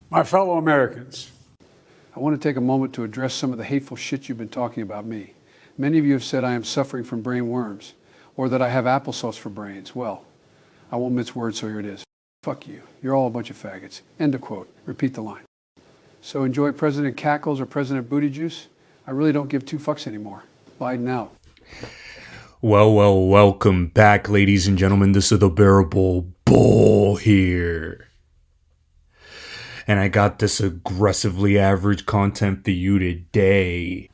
My fellow Americans, I want to take a moment to address some of the hateful shit you've been talking about me. Many of you have said I am suffering from brain worms, or that I have applesauce for brains. Well, I won't mince words, so here it is. Fuck you. You're all a bunch of faggots. End of quote. Repeat the line. So enjoy President Cackles or President Booty Juice? I really don't give two fucks anymore. Biden out. Well, welcome back, ladies and gentlemen. This is the Bearable Bull here. And I got this aggressively average content for you today,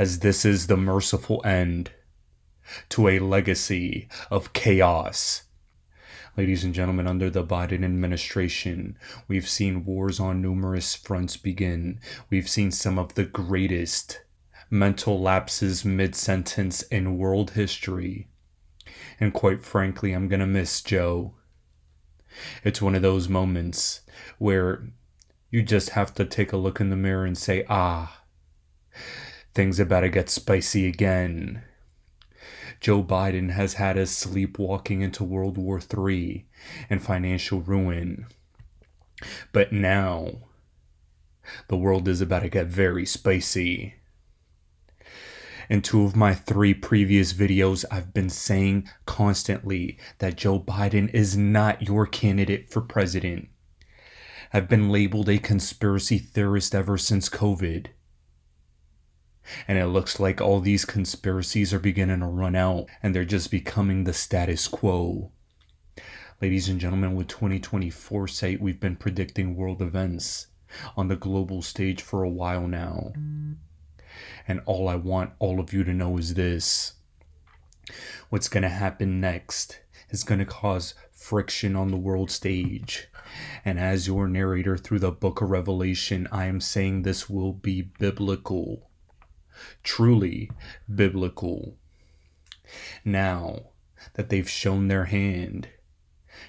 as this is the merciful end to a legacy of chaos. Ladies and gentlemen, under the Biden administration, we've seen wars on numerous fronts begin. We've seen some of the greatest mental lapses mid-sentence in world history. And quite frankly, I'm gonna miss Joe. It's one of those moments where you just have to take a look in the mirror and say, things about to get spicy again. Joe Biden has had us sleepwalking into World War III and financial ruin. But now, the world is about to get very spicy. In 2 of my 3 previous videos, I've been saying constantly that Joe Biden is not your candidate for president. I've been labeled a conspiracy theorist ever since COVID. And it looks like all these conspiracies are beginning to run out, and they're just becoming the status quo. Ladies and gentlemen, with 2020 foresight, we've been predicting world events on the global stage for a while now. And all I want all of you to know is this. What's going to happen next is going to cause friction on the world stage. And as your narrator through the book of Revelation, I am saying this will be biblical. Truly biblical. Now that they've shown their hand,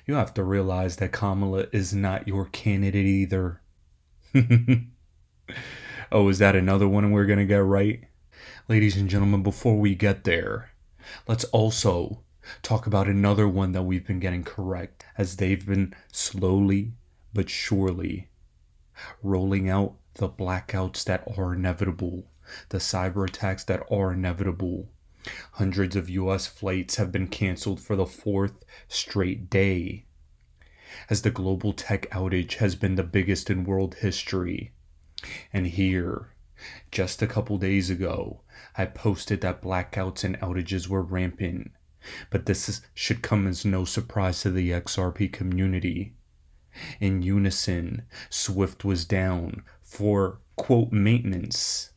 you have to realize that Kamala is not your candidate either. Oh, is that another one we're going to get right? Ladies and gentlemen, before we get there, let's also talk about another one that we've been getting correct, as they've been slowly but surely rolling out the blackouts that are inevitable, the cyber attacks that are inevitable. Hundreds of U.S. flights have been canceled for the 4th straight day, as the global tech outage has been the biggest in world history. And here, just a couple days ago, I posted that blackouts and outages were rampant. But this should come as no surprise to the XRP community. In unison, Swift was down for, quote, maintenance.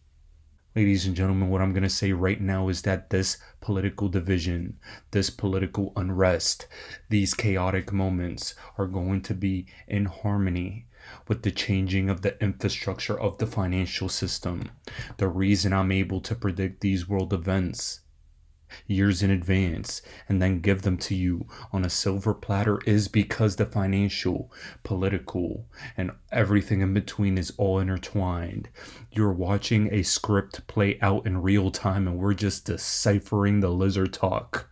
Ladies and gentlemen, what I'm going to say right now is that this political division, this political unrest, these chaotic moments are going to be in harmony with the changing of the infrastructure of the financial system. The reason I'm able to predict these world events years in advance and then give them to you on a silver platter is because the financial, political, and everything in between is all intertwined. You're watching a script play out in real time, and we're just deciphering the lizard talk.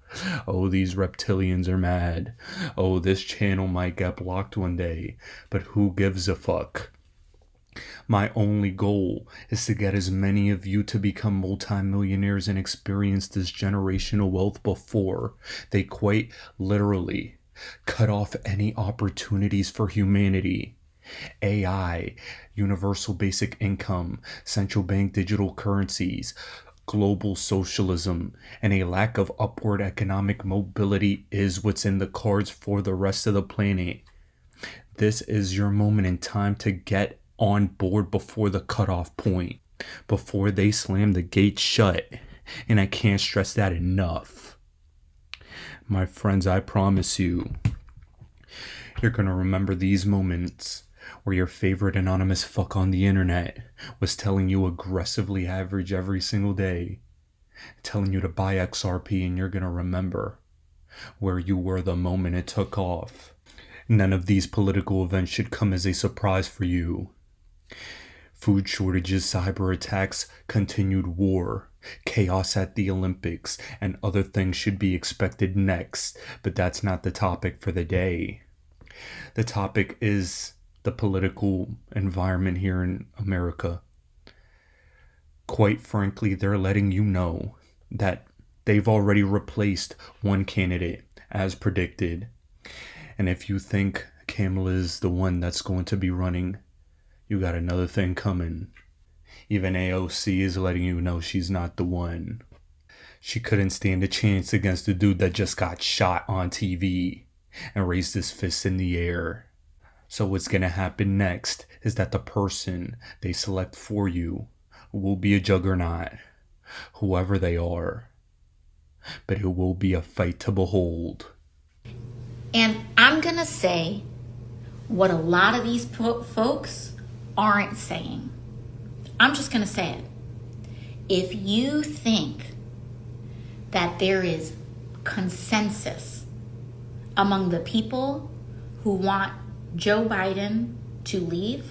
Oh, these reptilians are mad. Oh, this channel might get blocked one day, but who gives a fuck? My only goal is to get as many of you to become multimillionaires and experience this generational wealth before they quite literally cut off any opportunities for humanity. AI, universal basic income, central bank digital currencies, global socialism, and a lack of upward economic mobility is what's in the cards for the rest of the planet. This is your moment in time to get on board before the cutoff point, before they slam the gate shut. And I can't stress that enough. My friends, I promise you, you're going to remember these moments where your favorite anonymous fuck on the internet was telling you aggressively average every single day, telling you to buy XRP, and you're going to remember where you were the moment it took off. None of these political events should come as a surprise for you. Food shortages, cyber attacks, continued war, chaos at the Olympics, and other things should be expected next, but that's not the topic for the day. The topic is the political environment here in America. Quite frankly, they're letting you know that they've already replaced one candidate as predicted. And if you think Kamala is the one that's going to be running, you got another thing coming. Even AOC is letting you know she's not the one. She couldn't stand a chance against the dude that just got shot on TV and raised his fist in the air. So what's going to happen next is that the person they select for you will be a juggernaut, whoever they are. But it will be a fight to behold. And I'm going to say what a lot of these folks aren't saying. I'm just going to say it. If you think that there is consensus among the people who want Joe Biden to leave,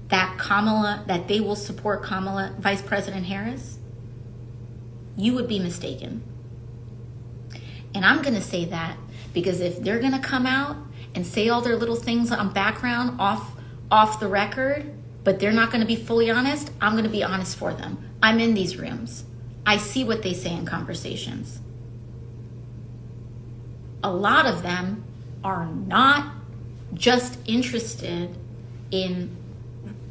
that they will support Kamala, Vice President Harris, you would be mistaken. And I'm going to say that because if they're going to come out and say all their little things on background off the record, but they're not going to be fully honest, I'm going to be honest for them. I'm in these rooms. I see what they say in conversations. A lot of them are not just interested in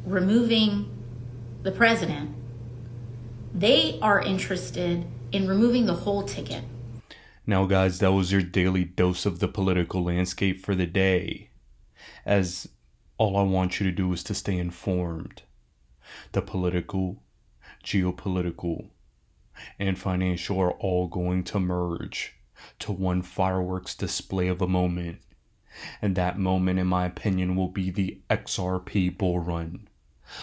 removing the president. They are interested in removing the whole ticket. Now, guys, that was your daily dose of the political landscape for the day. As all I want you to do is to stay informed. The political, geopolitical, and financial are all going to merge to one fireworks display of a moment. And that moment, in my opinion, will be the XRP bull run.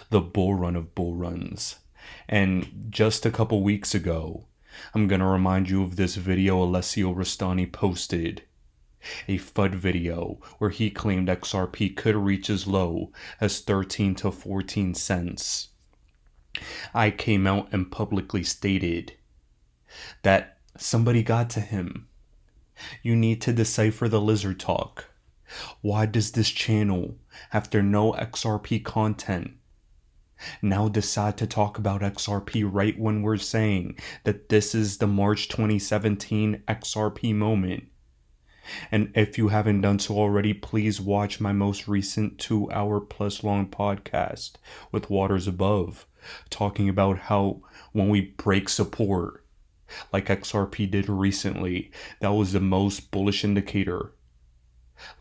The bull run of bull runs. And just a couple weeks ago, I'm going to remind you of this video Alessio Rastani posted. A FUD video where he claimed XRP could reach as low as 13 to 14 cents. I came out and publicly stated that somebody got to him. You need to decipher the lizard talk. Why does this channel, after no XRP content, now decide to talk about XRP right when we're saying that this is the March 2017 XRP moment? And if you haven't done so already, please watch my most recent 2-hour-plus long podcast with Waters Above, talking about how when we break support, like XRP did recently, that was the most bullish indicator,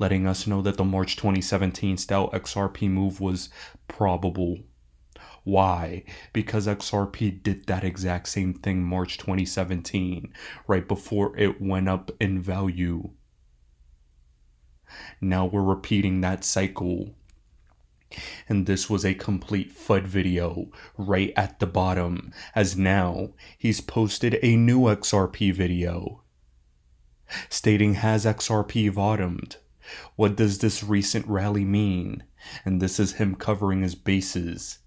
letting us know that the March 2017 style XRP move was probable. Why? Because XRP did that exact same thing March 2017, right before it went up in value. Now we're repeating that cycle. And this was a complete FUD video right at the bottom, as now he's posted a new XRP video stating, has XRP bottomed? What does this recent rally mean? And this is him covering his bases.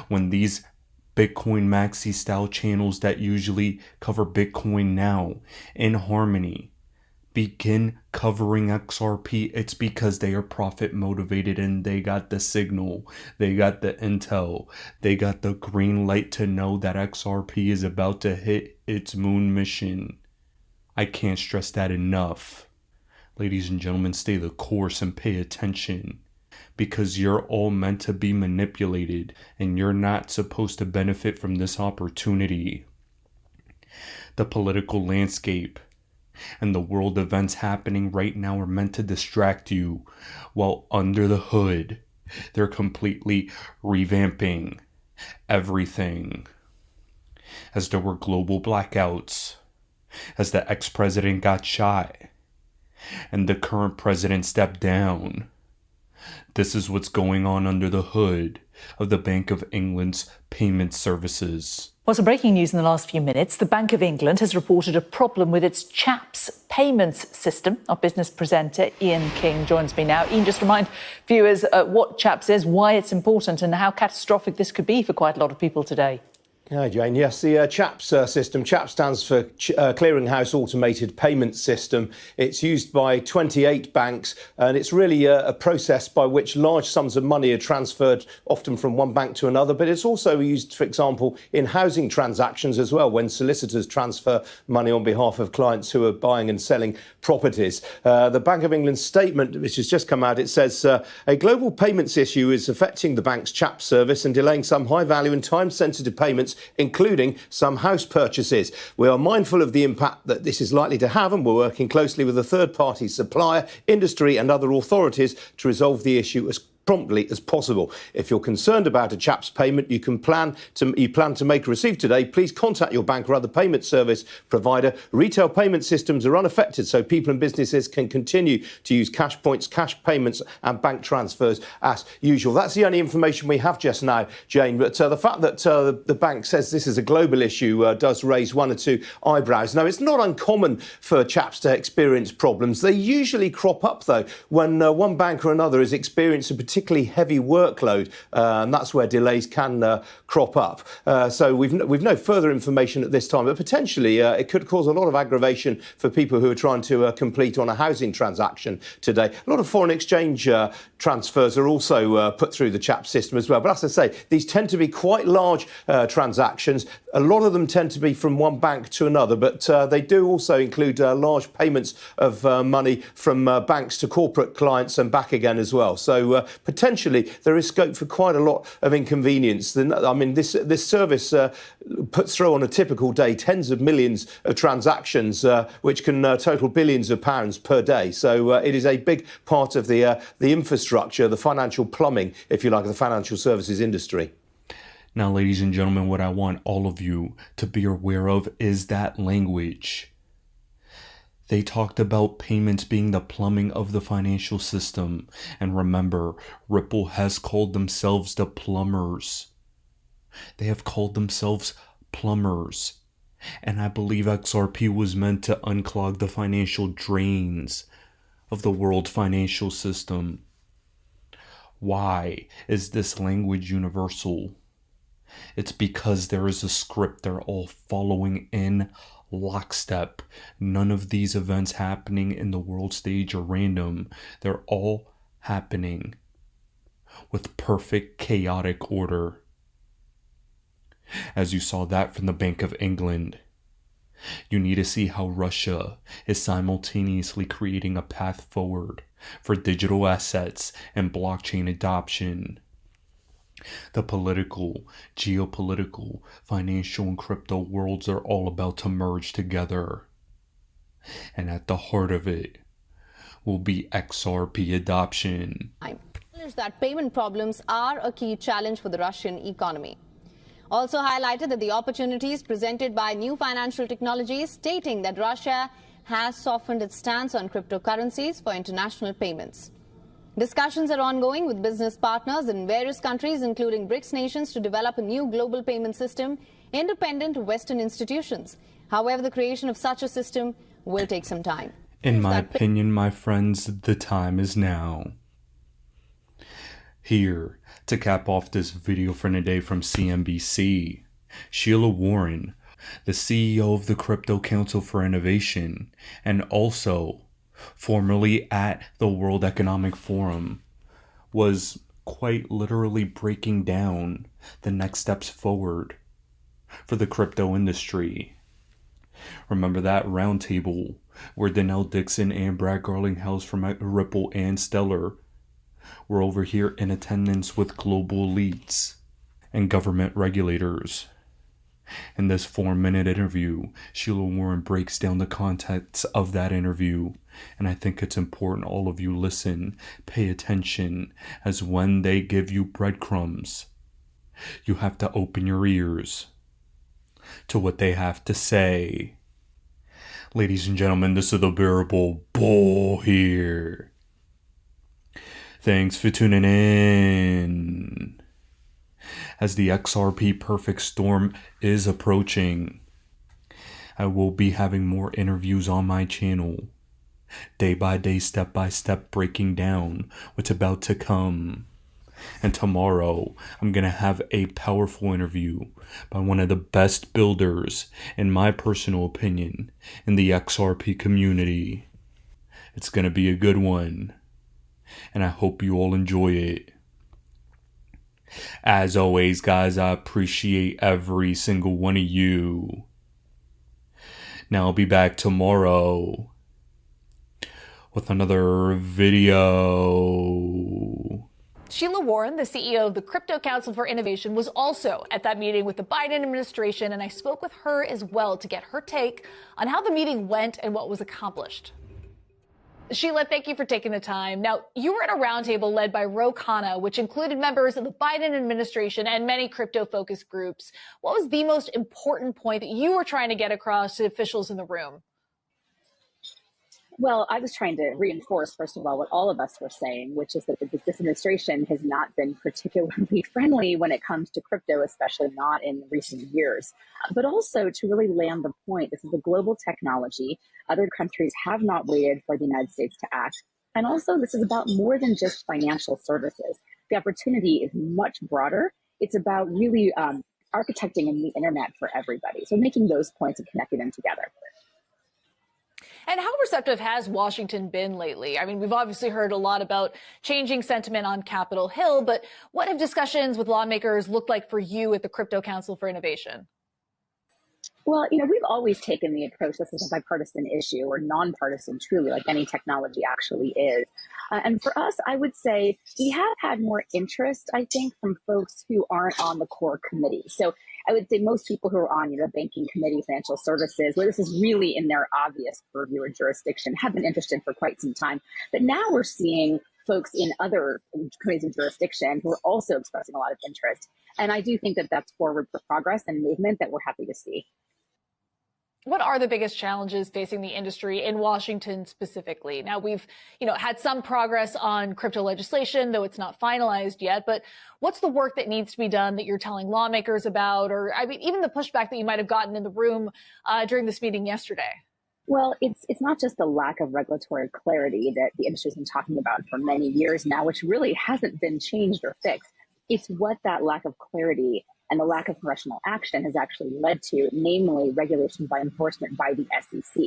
When these Bitcoin maxi style channels that usually cover Bitcoin now in harmony begin covering XRP, it's because they are profit motivated and they got the signal, they got the intel, they got the green light to know that XRP is about to hit its moon mission. I can't stress that enough. Ladies and gentlemen, stay the course and pay attention, because you're all meant to be manipulated and you're not supposed to benefit from this opportunity. The political landscape and the world events happening right now are meant to distract you, while under the hood, they're completely revamping everything. As there were global blackouts, as the ex-president got shot, and the current president stepped down. This is what's going on under the hood of the Bank of England's payment services. Well, some breaking news in the last few minutes. The Bank of England has reported a problem with its CHAPS payments system. Our business presenter, Ian King, joins me now. Ian, just remind viewers what CHAPS is, why it's important, and how catastrophic this could be for quite a lot of people today. Hi, Jane. Yes, the CHAPS system. CHAPS stands for Clearinghouse Automated Payment System. It's used by 28 banks, and it's really a process by which large sums of money are transferred, often from one bank to another. But it's also used, for example, in housing transactions as well, when solicitors transfer money on behalf of clients who are buying and selling properties. The Bank of England statement, which has just come out, it says a global payments issue is affecting the bank's CHAPS service and delaying some high-value and time-sensitive payments, including some house purchases. We are mindful of the impact that this is likely to have, and we're working closely with a third-party supplier, industry and other authorities to resolve the issue as promptly as possible. If you're concerned about a CHAPS payment you plan to make or receive today, please contact your bank or other payment service provider. Retail payment systems are unaffected, so people and businesses can continue to use cash points, cash payments and bank transfers as usual. That's the only information we have just now, Jane. But the fact that the bank says this is a global issue does raise one or two eyebrows. Now, it's not uncommon for CHAPS to experience problems. They usually crop up, though, when one bank or another is experiencing a particularly heavy workload, and that's where delays can crop up. So we've no further information at this time, but potentially it could cause a lot of aggravation for people who are trying to complete on a housing transaction today. A lot of foreign exchange transfers are also put through the CHAPS system as well. But as I say, these tend to be quite large transactions. A lot of them tend to be from one bank to another, but they do also include large payments of money from banks to corporate clients and back again as well. So potentially there is scope for quite a lot of inconvenience. I mean, this service puts through on a typical day tens of millions of transactions, which can total billions of pounds per day. So it is a big part of the infrastructure, the financial plumbing, if you like, of the financial services industry. Now, ladies and gentlemen, what I want all of you to be aware of is that language. They talked about payments being the plumbing of the financial system. And remember, Ripple has called themselves the plumbers. They have called themselves plumbers. And I believe XRP was meant to unclog the financial drains of the world financial system. Why is this language universal? It's because there is a script they're all following in lockstep. None of these events happening in the world stage are random. They're all happening with perfect chaotic order. As you saw that from the Bank of England. You need to see how Russia is simultaneously creating a path forward for digital assets and blockchain adoption. The political, geopolitical, financial, and crypto worlds are all about to merge together. And at the heart of it will be XRP adoption. That payment problems are a key challenge for the Russian economy. Also highlighted that the opportunities presented by new financial technologies, stating that Russia has softened its stance on cryptocurrencies for international payments. Discussions are ongoing with business partners in various countries, including BRICS nations, to develop a new global payment system independent of Western institutions. However, the creation of such a system will take some time. In my opinion, my friends, the time is now. Here, to cap off this video for today from CNBC, Sheila Warren, the CEO of the Crypto Council for Innovation, and also formerly at the World Economic Forum, was quite literally breaking down the next steps forward for the crypto industry. Remember that roundtable where Danelle Dixon and Brad Garlinghouse from Ripple and Stellar were over here in attendance with global elites and government regulators. In this 4-minute interview, Sheila Warren breaks down the context of that interview, and I think it's important all of you listen, pay attention, as when they give you breadcrumbs, you have to open your ears to what they have to say. Ladies and gentlemen, this is the Bearable Bull here. Thanks for tuning in. As the XRP perfect storm is approaching, I will be having more interviews on my channel, day by day, step by step, breaking down what's about to come. And tomorrow, I'm going to have a powerful interview by one of the best builders, in my personal opinion, in the XRP community. It's going to be a good one, and I hope you all enjoy it. As always, guys, I appreciate every single one of you. Now I'll be back tomorrow with another video. Sheila Warren, the CEO of the Crypto Council for Innovation, was also at that meeting with the Biden administration, and I spoke with her as well to get her take on how the meeting went and what was accomplished. Sheila, thank you for taking the time. Now, you were at a roundtable led by Ro Khanna, which included members of the Biden administration and many crypto-focused groups. What was the most important point that you were trying to get across to officials in the room? Well, I was trying to reinforce, first of all, what all of us were saying, which is that this administration has not been particularly friendly when it comes to crypto, especially not in recent years. But also to really land the point, this is a global technology. Other countries have not waited for the United States to act. And also, this is about more than just financial services. The opportunity is much broader. It's about really architecting the internet for everybody. So making those points and connecting them together. And how receptive has Washington been lately? I mean, we've obviously heard a lot about changing sentiment on Capitol Hill, but what have discussions with lawmakers looked like for you at the Crypto Council for Innovation? Well, we've always taken the approach this is a bipartisan issue, or nonpartisan, truly, like any technology actually is. And for us, I would say we have had more interest, I think, from folks who aren't on the core committee. So I would say most people who are on, banking committee, financial services, where this is really in their obvious purview or jurisdiction, have been interested for quite some time. But now we're seeing folks in other committees of jurisdiction who are also expressing a lot of interest. And I do think that that's forward for progress and movement that we're happy to see. What are the biggest challenges facing the industry in Washington specifically? Now, we've, had some progress on crypto legislation, though it's not finalized yet. But what's the work that needs to be done that you're telling lawmakers about, or even the pushback that you might have gotten in the room during this meeting yesterday? Well, it's not just the lack of regulatory clarity that the industry's been talking about for many years now, which really hasn't been changed or fixed. It's what that lack of clarity and the lack of congressional action has actually led to, namely regulation by enforcement by the SEC.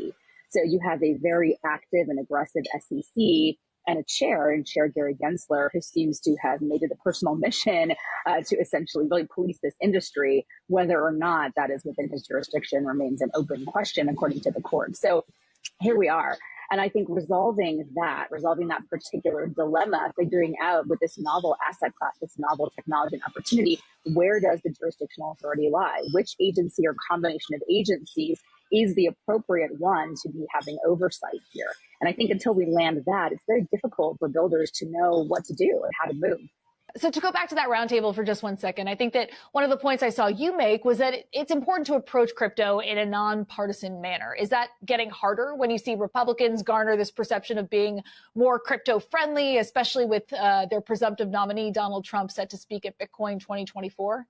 So you have a very active and aggressive SEC and a chair, Chair Gary Gensler, who seems to have made it a personal mission to essentially really police this industry. Whether or not that is within his jurisdiction remains an open question, according to the court. So here we are. And I think resolving that particular dilemma, figuring out with this novel asset class, this novel technology and opportunity, where does the jurisdictional authority lie? Which agency or combination of agencies is the appropriate one to be having oversight here? And I think until we land that, it's very difficult for builders to know what to do and how to move. So to go back to that roundtable for just 1 second, I think that one of the points I saw you make was that it's important to approach crypto in a nonpartisan manner. Is that getting harder when you see Republicans garner this perception of being more crypto friendly, especially with their presumptive nominee, Donald Trump, set to speak at Bitcoin 2024?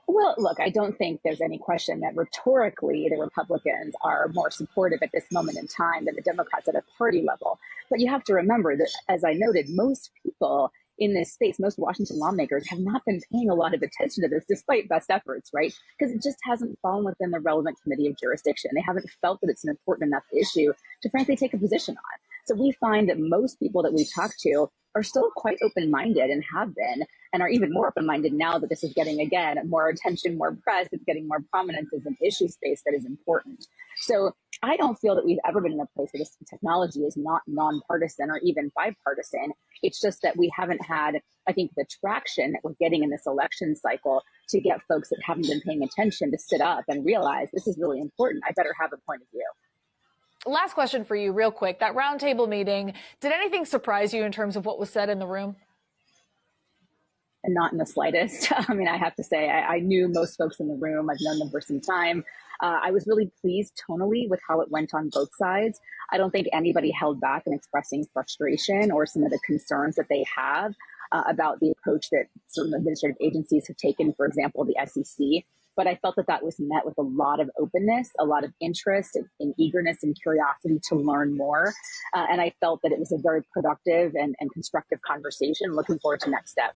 Well, look, I don't think there's any question that rhetorically the Republicans are more supportive at this moment in time than the Democrats at a party level. But you have to remember that, as I noted, most people in this space, most Washington lawmakers have not been paying a lot of attention to this despite best efforts, right? Because it just hasn't fallen within the relevant committee of jurisdiction. They haven't felt that it's an important enough issue to frankly take a position on. So we find that most people that we talk to are still quite open-minded and have been, and are even more open-minded now that this is getting, again, more attention, more press, it's getting more prominence as an issue space that is important. So I don't feel that we've ever been in a place where this technology is not nonpartisan or even bipartisan. It's just that we haven't had, I think, the traction that we're getting in this election cycle to get folks that haven't been paying attention to sit up and realize this is really important. I better have a point of view. Last question for you real quick. That roundtable meeting, did anything surprise you in terms of what was said in the room? And not in the slightest. I mean, I have to say, I knew most folks in the room. I've known them for some time. I was really pleased tonally with how it went on both sides. I don't think anybody held back in expressing frustration or some of the concerns that they have about the approach that certain administrative agencies have taken, for example, the SEC. But I felt that that was met with a lot of openness, a lot of interest and eagerness and curiosity to learn more. And I felt that it was a very productive and constructive conversation. Looking forward to next steps.